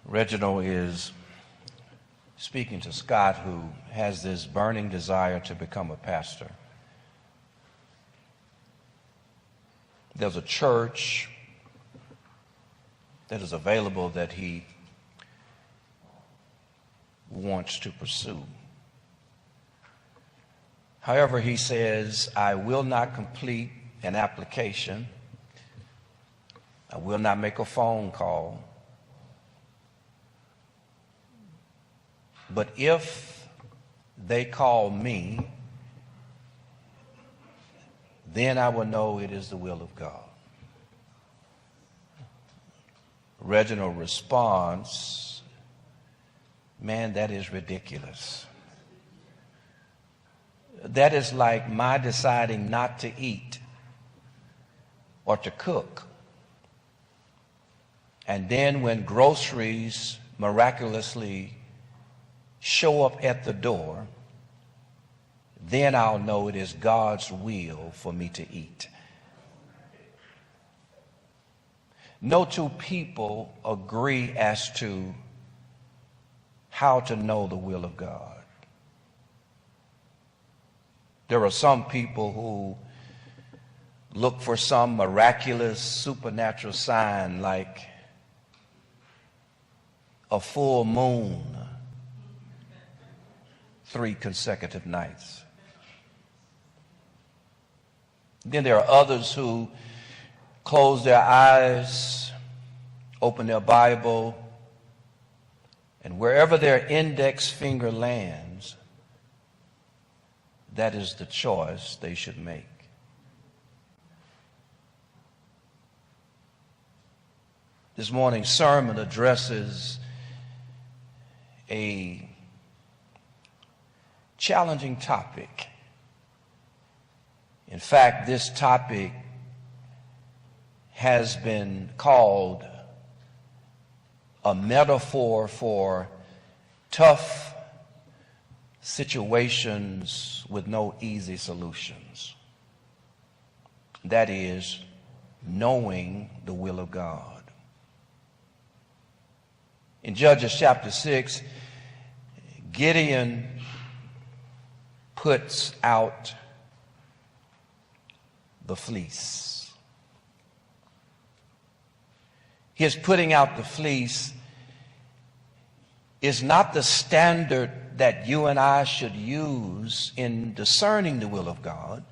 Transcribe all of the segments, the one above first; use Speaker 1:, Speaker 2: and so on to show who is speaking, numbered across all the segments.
Speaker 1: Reginald is speaking to Scott, who has this burning desire to become a pastor. There's a church that is available that he wants to pursue. However, he says, I will not complete an application. I will not make a phone call. But if they call me, then I will know it is the will of God. Reginald's response, man, that is ridiculous. That is like my deciding not to eat or to cook. And then when groceries miraculously show up at the door, then I'll know it is God's will for me to eat. No two people agree as to how to know the will of God. There are some people who look for some miraculous supernatural sign like a full moon 3 consecutive nights. Then there are others who close their eyes, open their Bible, and wherever their index finger lands, that is the choice they should make. This morning's sermon addresses a challenging topic. In fact, this topic has been called a metaphor for tough situations with no easy solutions. That is, knowing the will of God. In Judges chapter 6, Gideon puts out the fleece. His putting out the fleece is not the standard that you and I should use in discerning the will of God.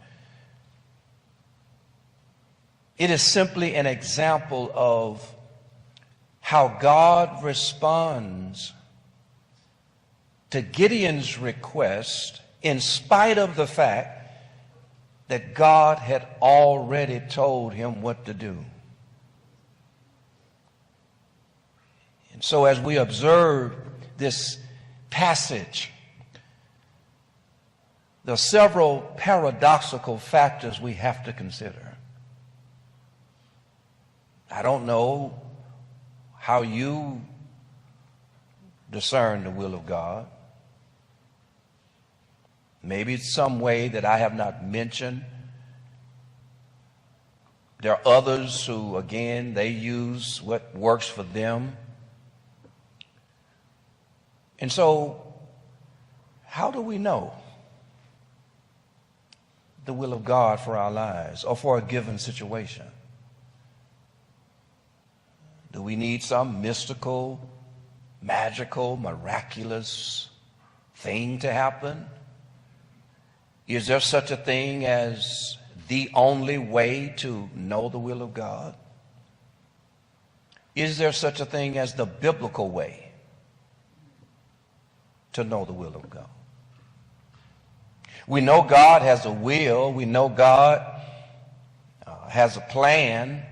Speaker 1: It is simply an example of how God responds to Gideon's request in spite of the fact that God had already told him what to do. And so as we observe this passage, there are several paradoxical factors we have to consider. I don't know how you discern the will of God. Maybe it's some way that I have not mentioned. There are others who, again, they use what works for them. And so, how do we know the will of God for our lives or for a given situation? Do we need some mystical, magical, miraculous thing to happen? Is there such a thing as the only way to know the will of God? Is there such a thing as the biblical way to know the will of God? We know God has a will. We know God has a plan.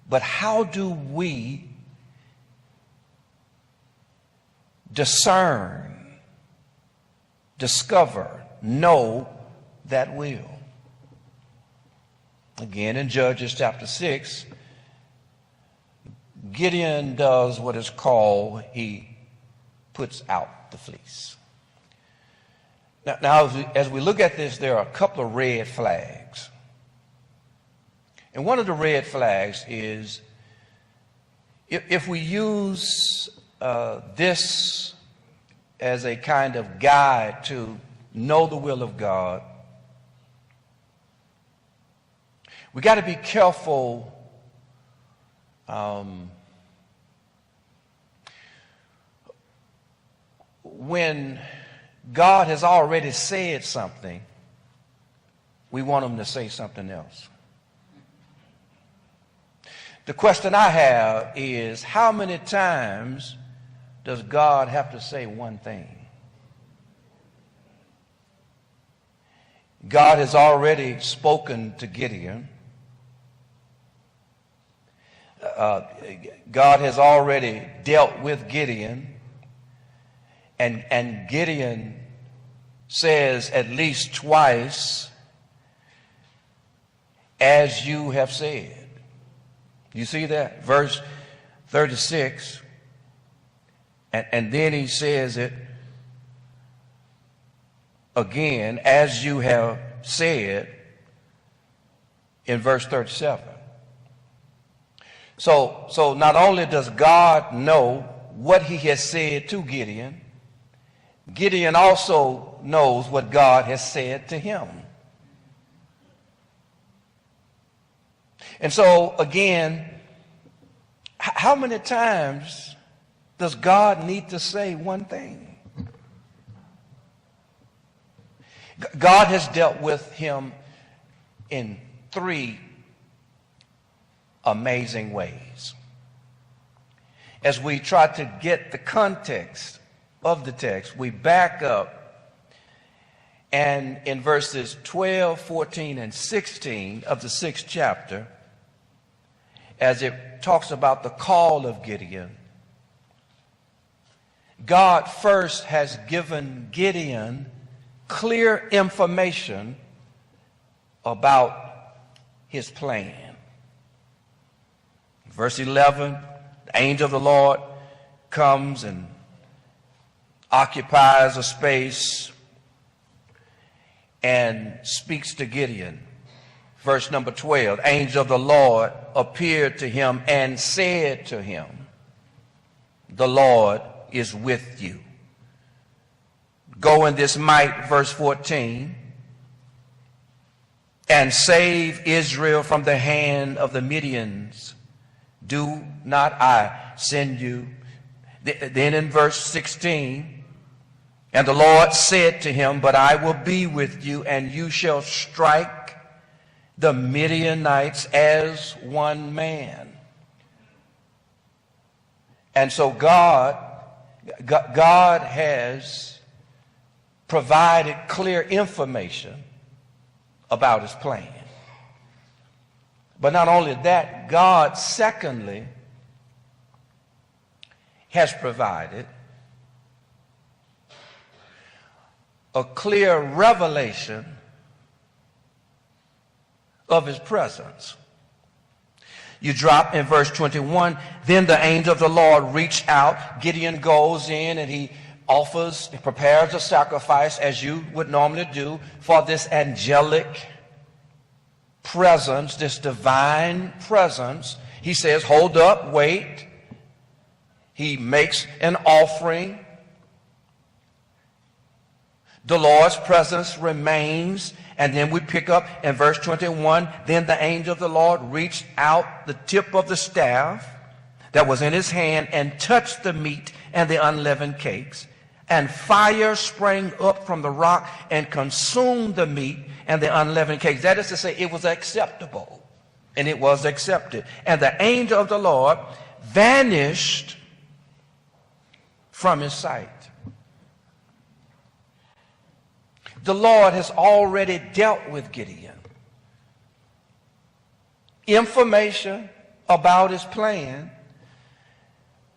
Speaker 1: But how do we discern, discover, know that will? Again, in Judges chapter 6, Gideon does what is called, he puts out the fleece. Now as we look at this, there are a couple of red flags. And one of the red flags is if we use this as a kind of guide to know the will of God, we got to be careful when God has already said something, we want him to say something else. The question I have is, how many times does God have to say one thing? God has already spoken to Gideon. God has already dealt with Gideon. And Gideon says at least twice, as you have said. You see that? Verse 36. And then he says it again, as you have said, in verse 37. So not only does God know what he has said to Gideon, Gideon also knows what God has said to him. And so again, how many times does God need to say one thing? God has dealt with him in three amazing ways. As we try to get the context of the text, we back up, and in verses 12, 14, and 16 of the 6th chapter, as it talks about the call of Gideon, God first has given Gideon clear information about his plan. Verse 11, the angel of the Lord comes and occupies a space and speaks to Gideon. Verse number 12, the angel of the Lord appeared to him and said to him, "The Lord is with you. Go in this might," verse 14, "and save Israel from the hand of the Midians. Do not I send you?" Then in verse 16, "And the Lord said to him, but I will be with you, and you shall strike the Midianites as one man." And so God has provided clear information about his plan. But not only that, God secondly has provided a clear revelation of his presence. You drop in verse 21, "Then the angel of the Lord reached out." Gideon goes in and he prepares a sacrifice, as you would normally do, for this angelic presence, this divine presence. He says, "Hold up, wait." He makes an offering. The Lord's presence remains. And then we pick up in verse 21, "Then the angel of the Lord reached out the tip of the staff that was in his hand and touched the meat and the unleavened cakes. And fire sprang up from the rock and consumed the meat and the unleavened cakes." That is to say, it was acceptable, and it was accepted. "And the angel of the Lord vanished from his sight." The Lord has already dealt with Gideon. Information about his plan,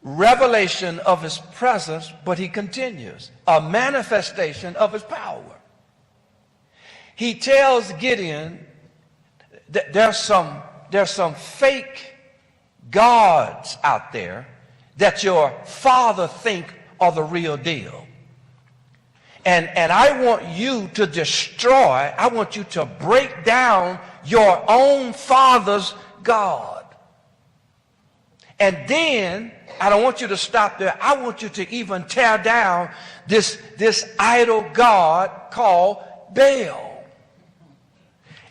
Speaker 1: revelation of his presence, but he continues, a manifestation of his power. He tells Gideon that there's some fake gods out there that your father think are the real deal. And I want you to destroy, I want you to break down your own father's God. And then I don't want you to stop there. I want you to even tear down this idol god called Baal.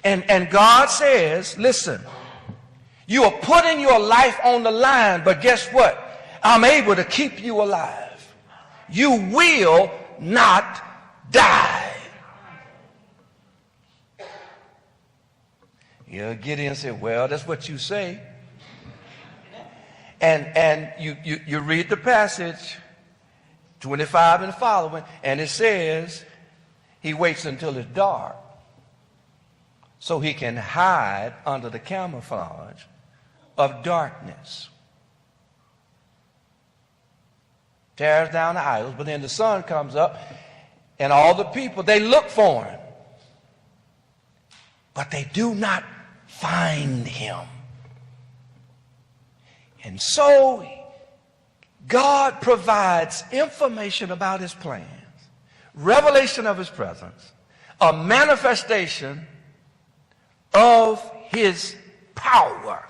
Speaker 1: And God says, listen, you are putting your life on the line, but guess what? I'm able to keep you alive. You will not die. Gideon said, well, that's what you say. And you read the passage, 25 and following, and it says he waits until it's dark so he can hide under the camouflage of darkness. Tears down the idols, but then the sun comes up and all the people, they look for him, but they do not find him. And so God provides information about his plans, revelation of his presence, a manifestation of his power.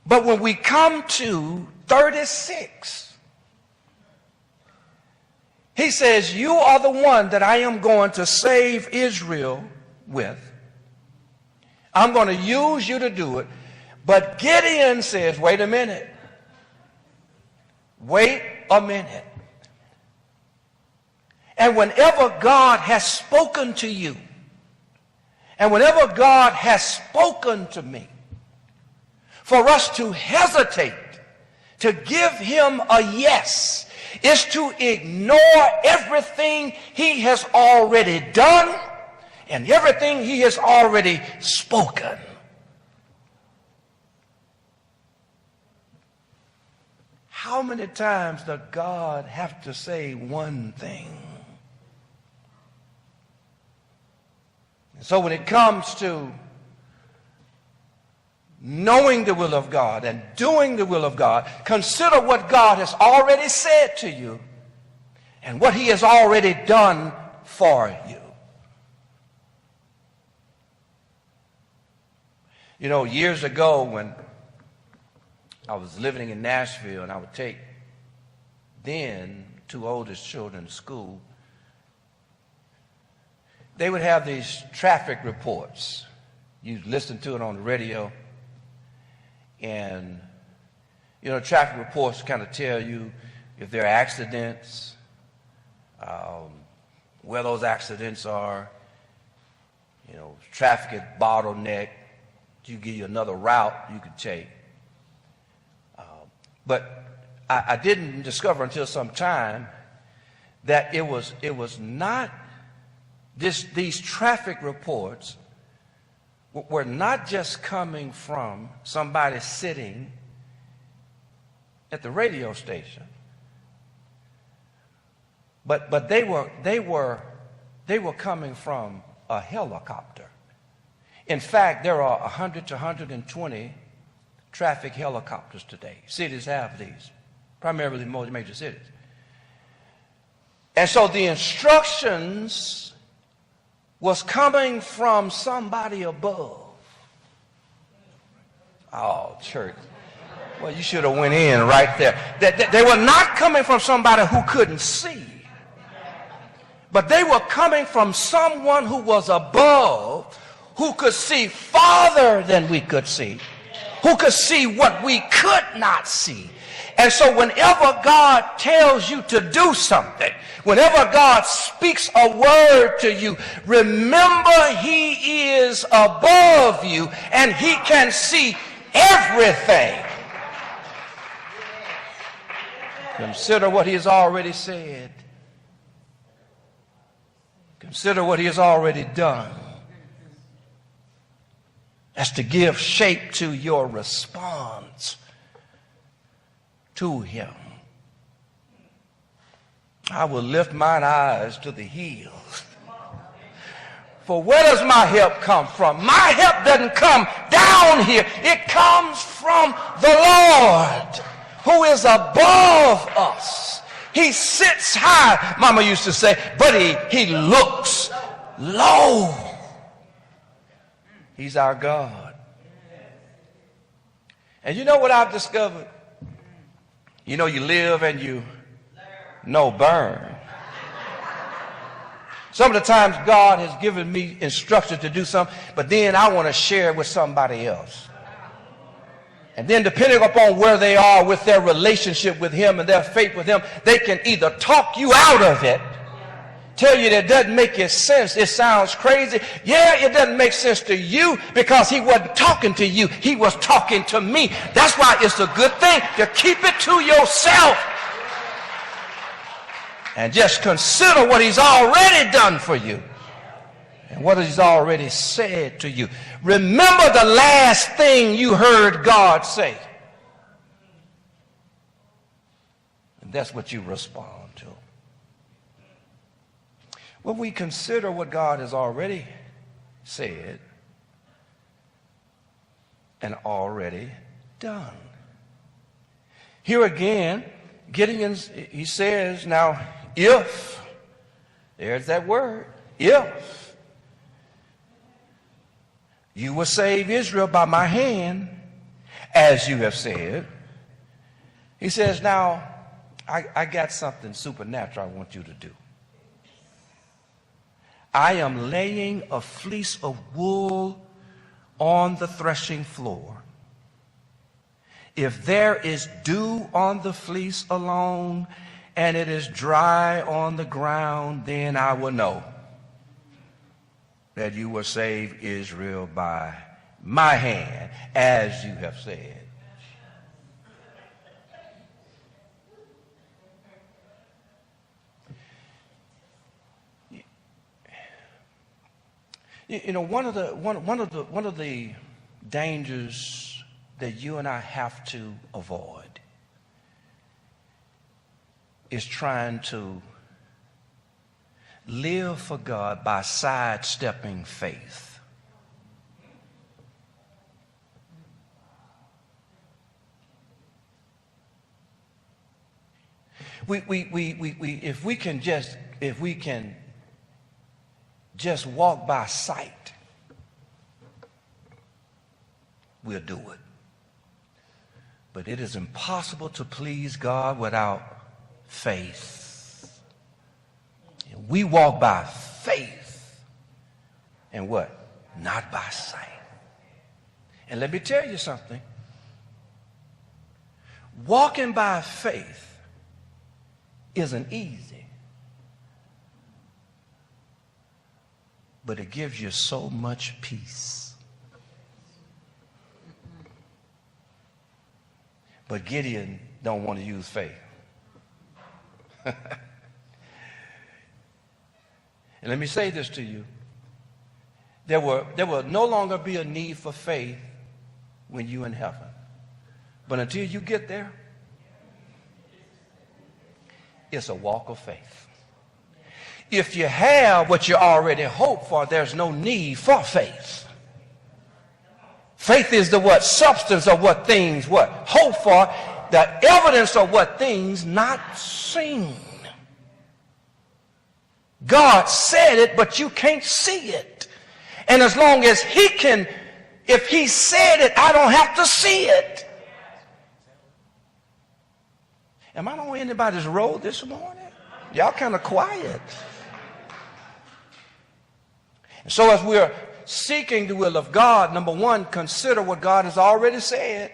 Speaker 1: But when we come to 36, he says, you are the one that I am going to save Israel with. I'm going to use you to do it. But Gideon says, wait a minute. Wait a minute. And whenever God has spoken to you, and whenever God has spoken to me, for us to hesitate to give him a yes is to ignore everything he has already done and everything he has already spoken. How many times does God have to say one thing? So when it comes to knowing the will of God and doing the will of God, consider what God has already said to you and what he has already done for you. You know, years ago when I was living in Nashville and I would take then two oldest children to school, they would have these traffic reports. You listen to it on the radio. And, you know, traffic reports kind of tell you if there are accidents, where those accidents are, you know, traffic is bottleneck, you give you another route you could take. But I didn't discover until some time that it was not these traffic reports were not just coming from somebody sitting at the radio station, but they were coming from a helicopter. In fact, there are 100 to 120 traffic helicopters today. Cities have these, primarily most major cities. And so the instructions was coming from somebody above. Oh, church. Well, you should have went in right there. They were not coming from somebody who couldn't see, but they were coming from someone who was above, who could see farther than we could see, who could see what we could not see. And so whenever God tells you to do something, whenever God speaks a word to you, remember he is above you and he can see everything. Consider what he has already said. Consider what he has already done. That's to give shape to your response to him. I will lift mine eyes to the hills. For where does my help come from? My help doesn't come down here. It comes from the Lord, who is above us. He sits high, Mama used to say, but he looks low. He's our God. And you know what I've discovered? You know, you live and you know burn. Some of the times God has given me instructions to do something, but then I want to share it with somebody else. And then depending upon where they are with their relationship with him and their faith with him, they can either talk you out of it, tell you that it doesn't make sense, it sounds crazy. Yeah, it doesn't make sense to you because he wasn't talking to you, he was talking to me. That's why it's a good thing to keep it to yourself and just consider what he's already done for you and what he's already said to you. Remember the last thing you heard God say. And that's what you respond to. When we consider what God has already said and already done. Here again, Gideon, he says, now, if, there's that word, if you will save Israel by my hand, as you have said, he says, now, I got something supernatural I want you to do. I am laying a fleece of wool on the threshing floor. If there is dew on the fleece alone and it is dry on the ground, then I will know that you will save Israel by my hand, as you have said. You know, one of the dangers that you and I have to avoid is trying to live for God by sidestepping faith. If we can just walk by sight, we'll do it. But it is impossible to please God without faith. We walk by faith and what? Not by sight. And let me tell you something. Walking by faith isn't easy. But it gives you so much peace. But Gideon don't want to use faith. And let me say this to you. There will no longer be a need for faith when you're in heaven. But until you get there, it's a walk of faith. If you have what you already hope for, there's no need for faith. Faith is the what? Substance of what things what? Hope for, the evidence of what things not seen. God said it, but you can't see it. And as long as he can, if he said it, I don't have to see it. Am I on anybody's road this morning? Y'all kind of quiet. So as we're seeking the will of God, number one, consider what God has already said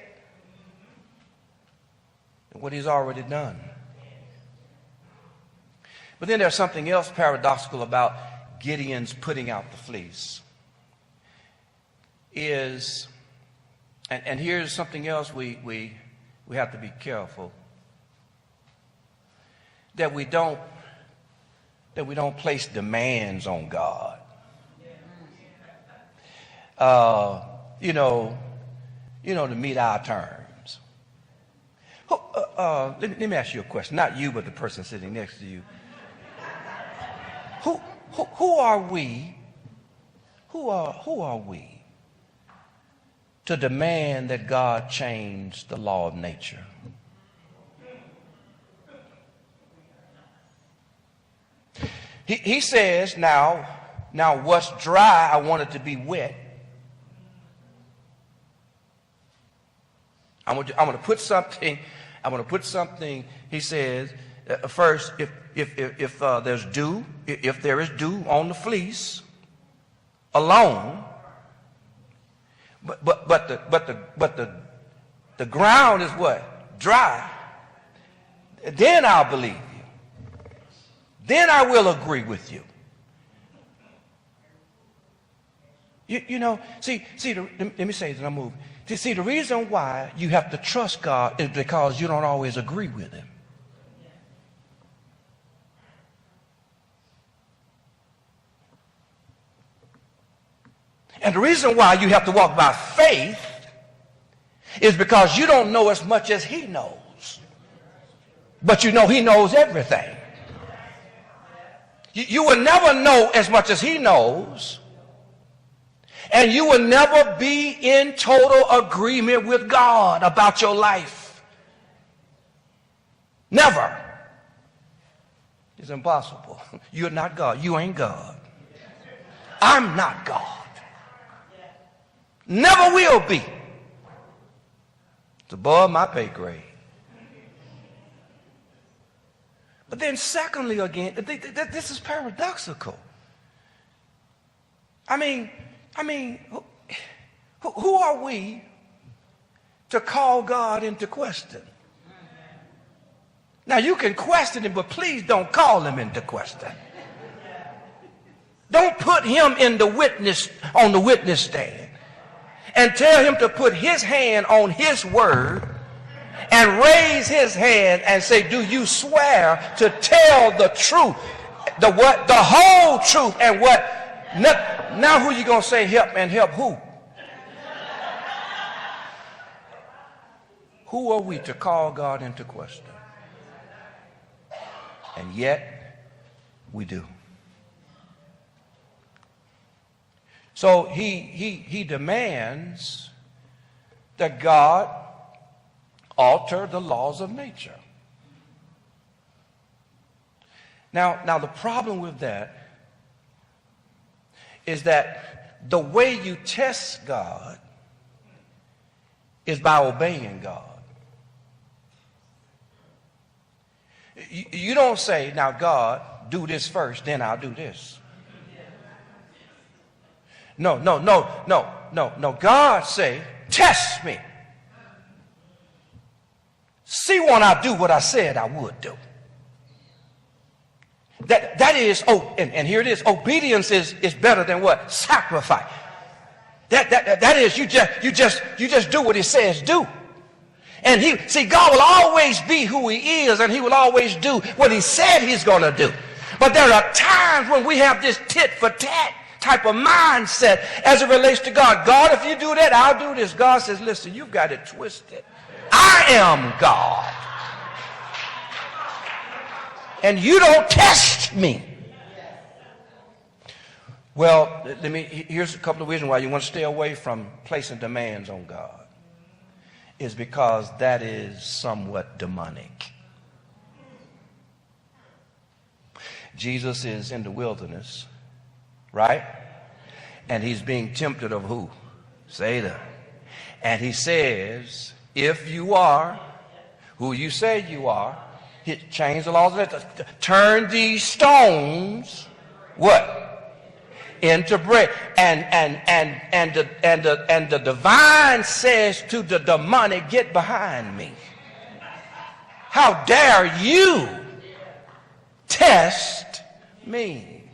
Speaker 1: and what he's already done. But then there's something else paradoxical about Gideon's putting out the fleece. And here's something else we have to be careful. That we don't place demands on God. To meet our terms. Let me ask you a question. Not you, but the person sitting next to you. Who are we? Who are we to demand that God change the law of nature? He says, now what's dry, I want it to be wet. I'm going to put something, he says, first, if there's dew, if there is dew on the fleece alone, but the ground is what? Dry. Then I'll believe you. Then I will agree with you. You know, let me say this and I'll move. See, the reason why you have to trust God is because you don't always agree with him. And the reason why you have to walk by faith is because you don't know as much as he knows. But you know he knows everything. You will never know as much as he knows. And you will never be in total agreement with God about your life. Never. It's impossible. You're not God. You ain't God. I'm not God. Never will be. It's above my pay grade. But then secondly again, this is paradoxical. I mean, who are we to call God into question? Now you can question him, but please don't call him into question. Don't put him on the witness stand and tell him to put his hand on his word and raise his hand and say, do you swear to tell the truth, the whole truth, and what? Now who you going to say help, and help who? Who are we to call God into question? And yet we do. So he demands that God alter the laws of nature. Now the problem with that is that the way you test God is by obeying God. You don't say, now God, do this first, then I'll do this. No. God say, test me. See when I do what I said I would do. That is, and here it is, obedience is better than what? Sacrifice. That is, you just do what he says do. And God will always be who he is, and he will always do what he said he's going to do. But there are times when we have this tit for tat type of mindset as it relates to God. God, if you do that, I'll do this. God says, listen, you've got it twisted. I am God. And you don't test me. Well, here's a couple of reasons why you want to stay away from placing demands on God. Is because that is somewhat demonic. Jesus is in the wilderness, right? And he's being tempted of who? Satan. And he says, if you are who you say you are, change the laws of nature. Turn these stones, what? Into bread. And the divine says to the demonic, get behind me. How dare you test me?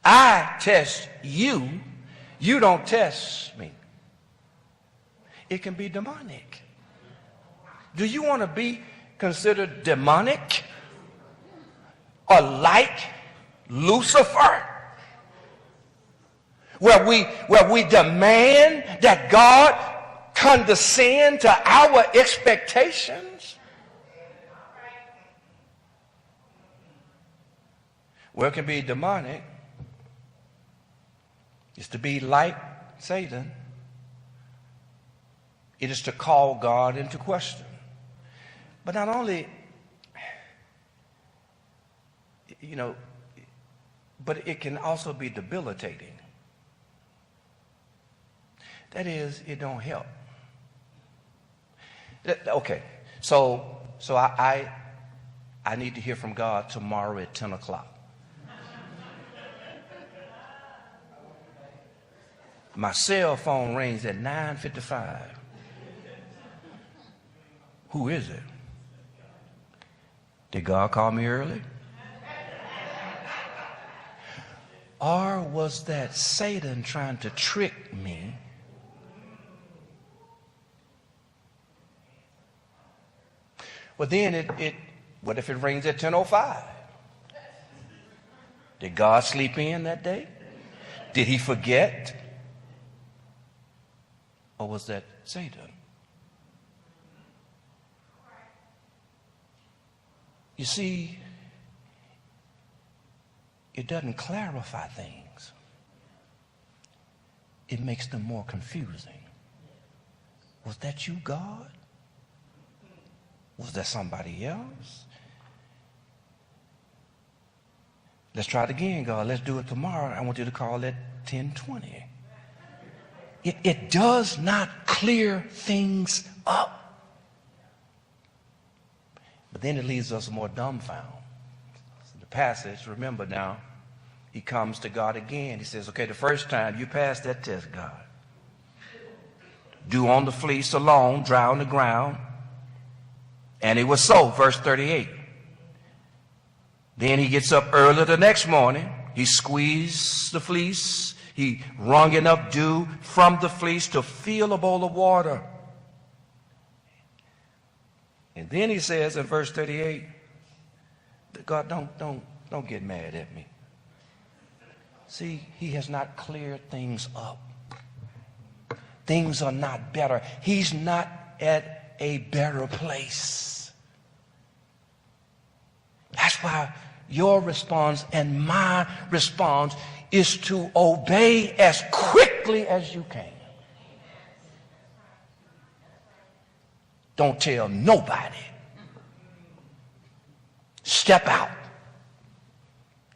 Speaker 1: I test you. You don't test me. It can be demonic. Do you want to be considered demonic or like Lucifer? Where we demand that God condescend to our expectations? Well, it can be demonic. It's to be like Satan. It is to call God into question. But not only, but it can also be debilitating. That is, it don't help. Okay. So I need to hear from God tomorrow at 10 o'clock. My cell phone rings at 9:55. Who is it? Did God call me early? Or was that Satan trying to trick me? Well, then what if it rings at 10:05? Did God sleep in that day? Did he forget? Or was that Satan? You see, it doesn't clarify things. It makes them more confusing. Was that you, God? Was that somebody else? Let's try it again, God. Let's do it tomorrow. I want you to call it 10:20. It does not clear things up. But then it leaves us more dumbfounded. The passage, remember now, he comes to God again. He says, okay, the first time you passed that test, God. Dew on the fleece alone, dry on the ground. And it was so, verse 38. Then he gets up early the next morning. He squeezed the fleece. He wrung enough dew from the fleece to fill a bowl of water. And then he says in verse 38, God, don't get mad at me. See, he has not cleared things up. Things are not better. He's not at a better place. That's why your response and my response is to obey as quickly as you can. Don't tell nobody. Step out.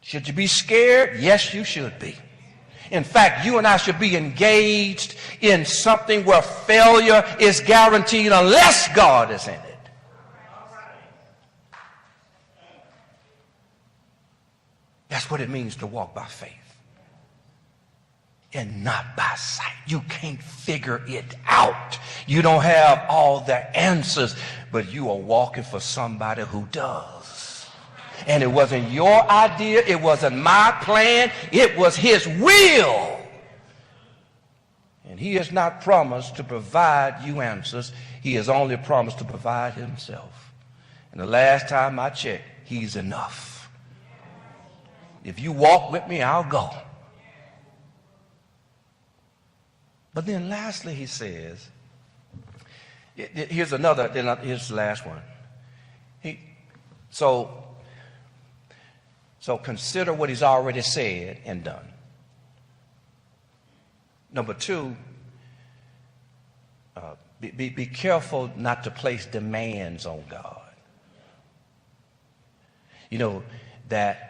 Speaker 1: Should you be scared? Yes, you should be. In fact, you and I should be engaged in something where failure is guaranteed unless God is in it. That's what it means to walk by faith and not by sight. You can't figure it out. You don't have all the answers, but you are walking for somebody who does. And it wasn't your idea. It wasn't my plan. It was his will. And he has not promised to provide you answers. He has only promised to provide himself. And the last time I checked, he's enough. If you walk with me, I'll go. But then lastly, he says, here's the last one. So consider what he's already said and done. Number two, be careful not to place demands on God. You know, that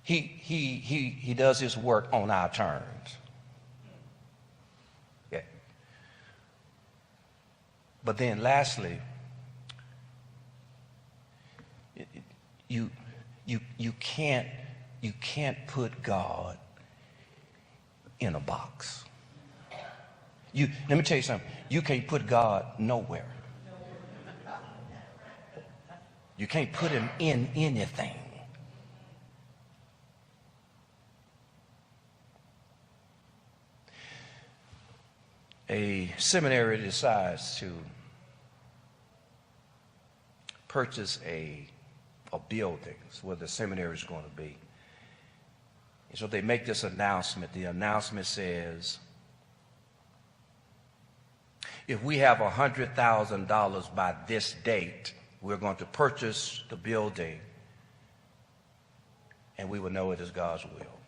Speaker 1: he does his work on our terms. Yeah. But then lastly, you can't put God in a box. Let me tell you something. You can't put God nowhere. You can't put him in anything. A seminary decides to purchase a building where the seminary is going to be. And so they make this announcement. The announcement says, if we have $100,000 by this date, we're going to purchase the building, and we will know it is God's will.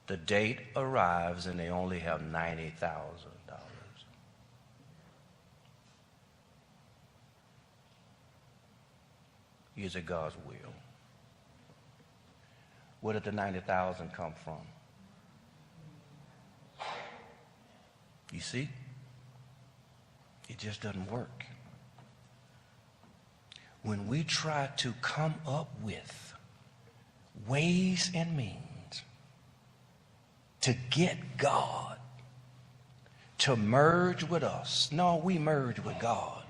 Speaker 1: The date arrives, and they only have $90,000. Is it God's will? Where did the $90,000 come from? You see? It just doesn't work. When we try to come up with ways and means to get God to merge with us, no, we merge with God.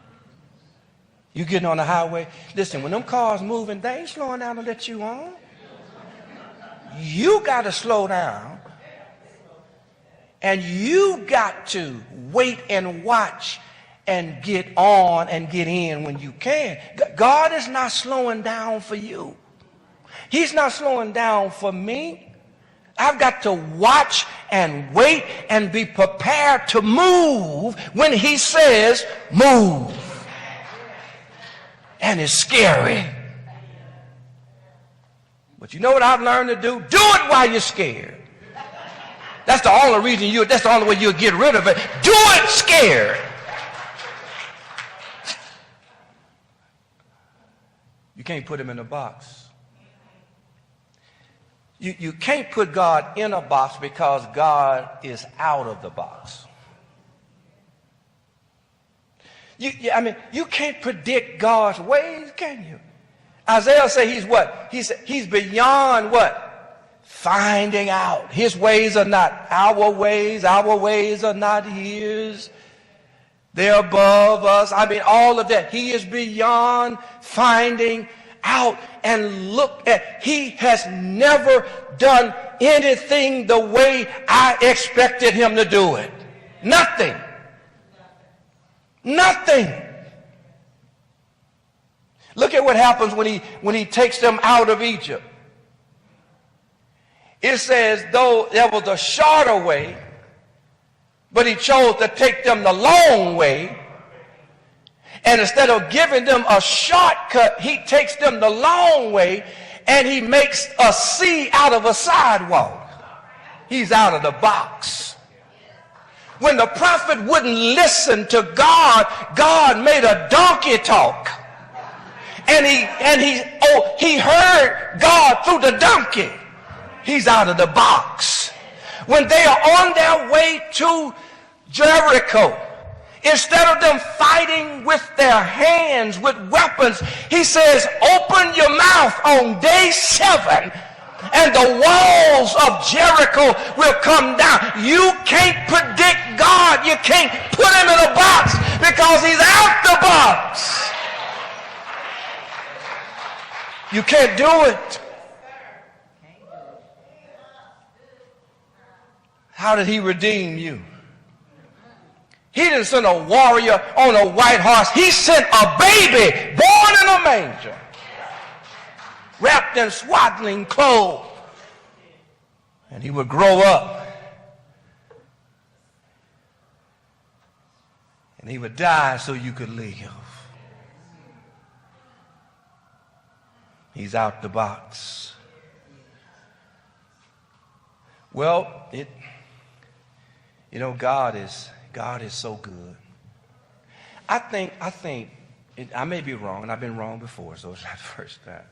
Speaker 1: You getting on the highway? Listen, when them cars moving, they ain't slowing down to let you on. You got to slow down. And you got to wait and watch and get on and get in when you can. God is not slowing down for you. He's not slowing down for me. I've got to watch and wait and be prepared to move when he says move. And it's scary. But you know what I've learned to do? Do it while you're scared. That's the only reason that's the only way you'll get rid of it. Do it scared. You can't put him in a box. You can't put God in a box because God is out of the box. You can't predict God's ways, can you? Isaiah said he's what? He's beyond what? Finding out. His ways are not our ways. Our ways are not his. They're above us. All of that. He is beyond finding out. And look at, he has never done anything the way I expected him to do it. Nothing. Nothing. Look at what happens when he takes them out of Egypt. It says, though there was a shorter way, but he chose to take them the long way. And instead of giving them a shortcut, he takes them the long way and he makes a sea out of a sidewalk. He's out of the box. When the prophet wouldn't listen to God, God made a donkey talk. And he heard God through the donkey. He's out of the box. When they are on their way to Jericho, instead of them fighting with their hands, with weapons, he says, open your mouth on day 7 and the walls of Jericho will come down. You can't predict God. You can't put him in a box because he's out the box. You can't do it. How did he redeem you? He didn't send a warrior on a white horse. He sent a baby born in a manger, wrapped in swaddling clothes. And he would grow up. And he would die so you could live. He's out the box. Well, God is so good. I think, I may be wrong, and I've been wrong before, so it's not the first time.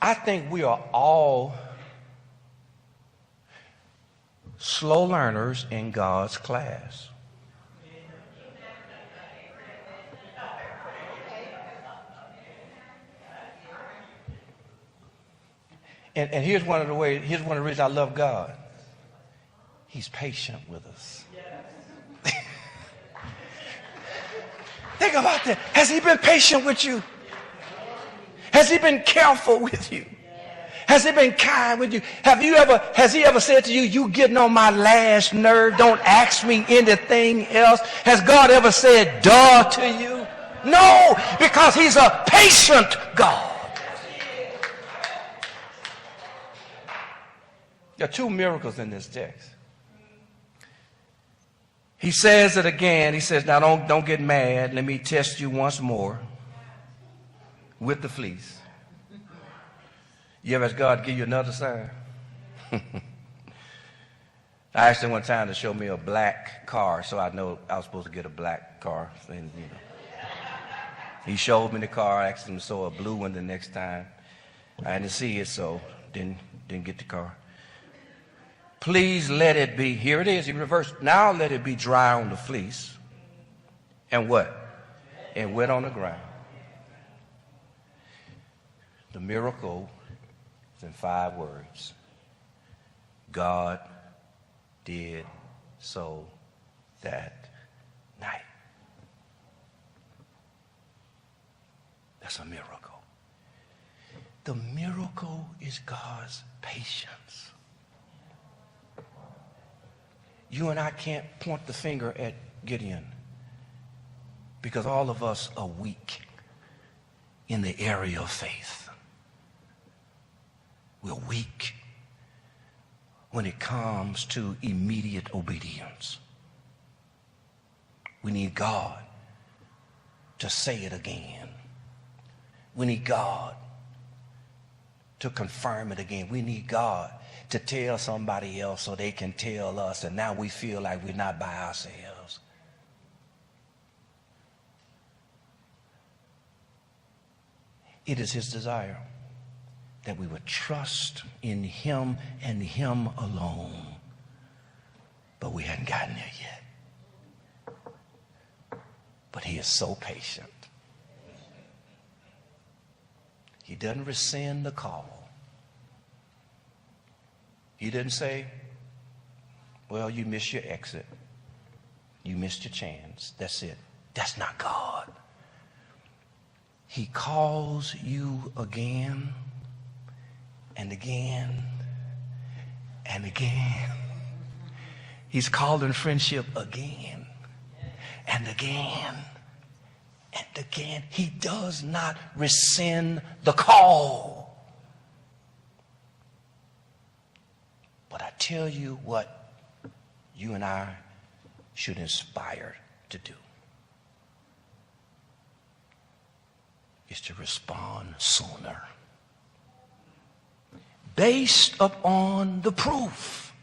Speaker 1: I think we are all slow learners in God's class. And here's one of the reasons I love God. He's patient with us. Think about that. Has he been patient with you? Has he been careful with you? Has he been kind with you? Has he ever said to you, you getting on my last nerve, don't ask me anything else? Has God ever said duh to you? No, because he's a patient God. There are 2 miracles in this text. He says it again. He says, now don't get mad. Let me test you once more with the fleece. You ever ask God to give you another sign? I asked him one time to show me a black car, so I know I was supposed to get a black car. And, he showed me the car. I asked him to show a blue one the next time. I didn't see it, so didn't get the car. Please let it be. Here it is. He reversed. Now let it be dry on the fleece. And what? And wet on the ground. The miracle is in 5 words. God did so that night. That's a miracle. The miracle is God's patience. You and I can't point the finger at Gideon because all of us are weak in the area of faith. We're weak when it comes to immediate obedience. We need God to say it again. We need God to confirm it again. We need God to tell somebody else so they can tell us, and now we feel like we're not by ourselves. It is his desire that we would trust in him and him alone. But we hadn't gotten there yet. But he is so patient. He doesn't rescind the call. He didn't say, well, you missed your exit. You missed your chance. That's it. That's not God. He calls you again and again and again. He's calling friendship again and again and again. He does not rescind the call. But I tell you what you and I should aspire to do is to respond sooner. Based upon the proof,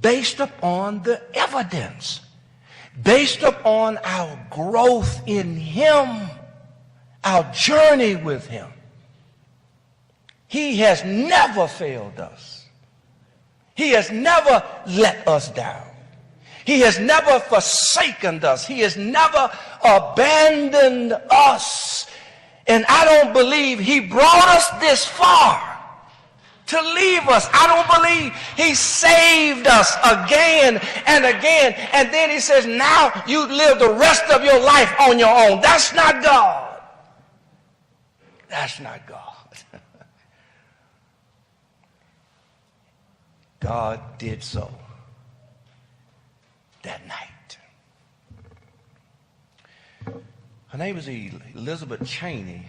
Speaker 1: based upon the evidence, based upon our growth in him, our journey with him. He has never failed us. He has never let us down. He has never forsaken us. He has never abandoned us. And I don't believe he brought us this far to leave us. I don't believe he saved us again and again. And then he says, now you live the rest of your life on your own. That's not God. That's not God. God did so that night. Her name was Elizabeth Cheney.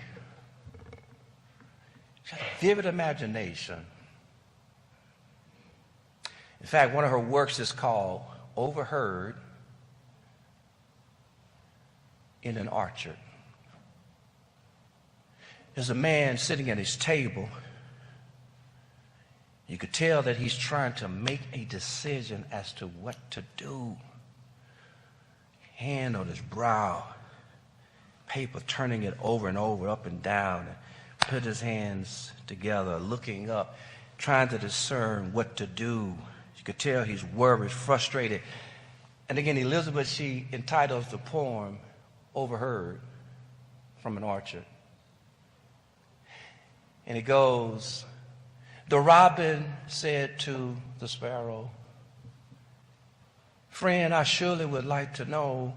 Speaker 1: She had a vivid imagination. In fact, one of her works is called Overheard in an Orchard. There's a man sitting at his table. You could tell that he's trying to make a decision as to what to do. Hand on his brow, paper turning it over and over, up and down, and put his hands together, looking up, trying to discern what to do. You could tell he's worried, frustrated. And again, Elizabeth, she entitles the poem Overheard from an Orchard. And it goes, the robin said to the sparrow, friend, I surely would like to know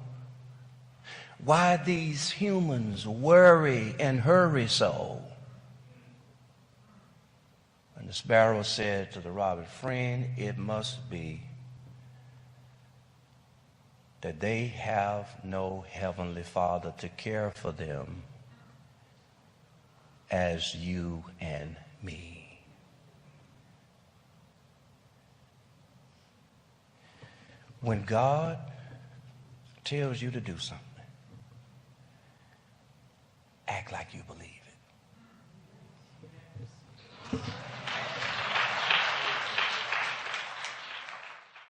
Speaker 1: why these humans worry and hurry so. And the sparrow said to the robin, friend, it must be that they have no heavenly Father to care for them as you and me. When God tells you to do something, act like you believe it.